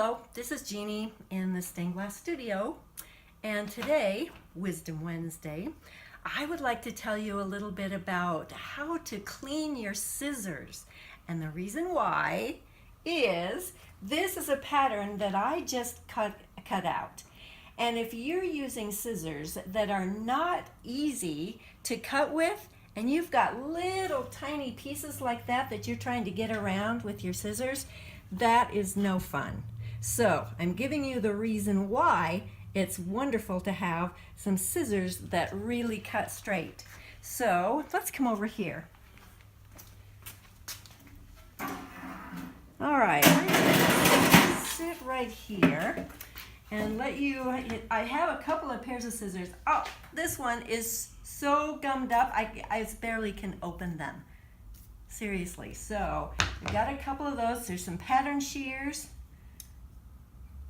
Hello, this is Jeannie in the stained glass studio, and today, Wisdom Wednesday, I would like to tell you a little bit about how to clean your scissors. And the reason why is this is a pattern that I just cut out. And if you're using scissors that are not easy to cut with, and you've got little tiny pieces like that that you're trying to get around with your scissors, that is no fun. So I'm giving you the reason why it's wonderful to have some scissors that really cut straight. So let's come over here. All right, I'm going to sit right here and let you, I have a couple of pairs of scissors. Oh, this one is so gummed up, I barely can open them. Seriously, so I've got a couple of those. There's some pattern shears.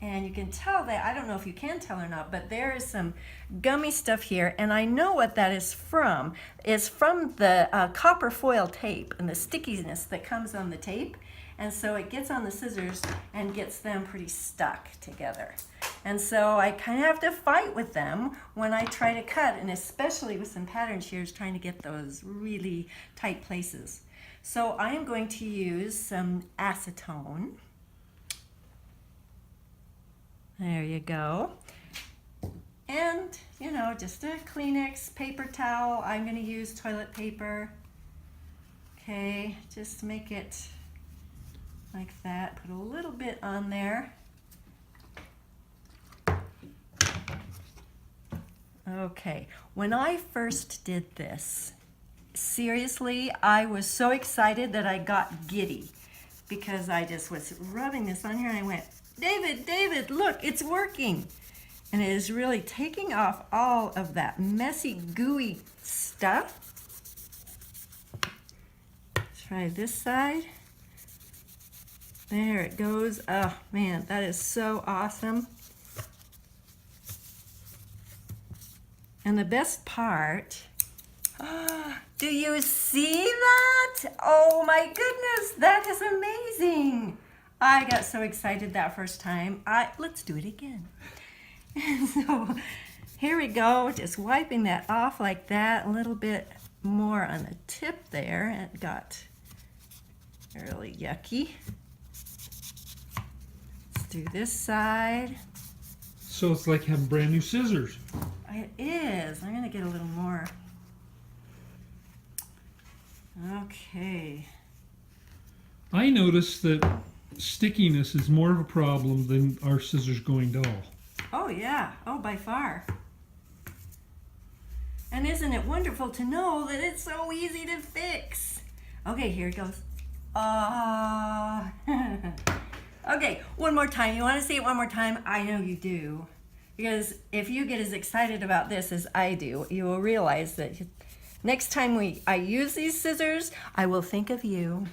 And you can tell that, I don't know if you can tell or not, but there is some gummy stuff here, and I know what that is from. It's from the copper foil tape and the stickiness that comes on the tape. And so it gets on the scissors and gets them pretty stuck together. And so I kind of have to fight with them when I try to cut, and especially with some pattern shears, trying to get those really tight places. So I'm going to use some acetone. There you go. And, you know, just a Kleenex paper towel. I'm going to use toilet paper. Okay, just make it like that. Put a little bit on there. Okay, when I first did this, seriously, I was so excited that I got giddy because I just was rubbing this on here and I went, David, look, it's working. And it is really taking off all of that messy, gooey stuff. Let's try this side. There it goes. Oh man, that is so awesome. And the best part, do you see that? Oh my goodness, that is amazing. I got so excited that first time. Let's do it again. And so here we go, just wiping that off like that, a little bit more on the tip there. It got really yucky. Let's do this side. So it's like having brand new scissors. It is. I'm gonna get a little more. Okay. I noticed that stickiness is more of a problem than our scissors going dull. Oh yeah, oh by far. And isn't it wonderful to know that it's so easy to fix? Okay, here it goes. Okay, one more time. You want to see it one more time? I know you do. Because if you get as excited about this as I do, you will realize that next time I use these scissors, I will think of you.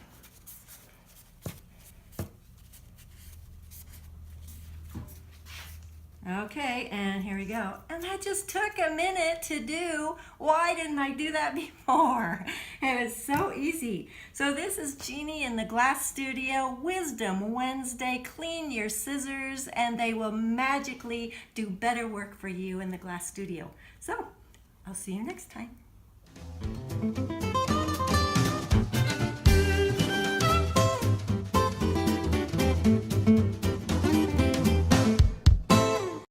Okay, and here we go. And that just took a minute to do. Why didn't I do that before? It was so easy. So this is Jeannie in the Glass Studio. Wisdom Wednesday. Clean your scissors and they will magically do better work for you in the Glass Studio. So, I'll see you next time.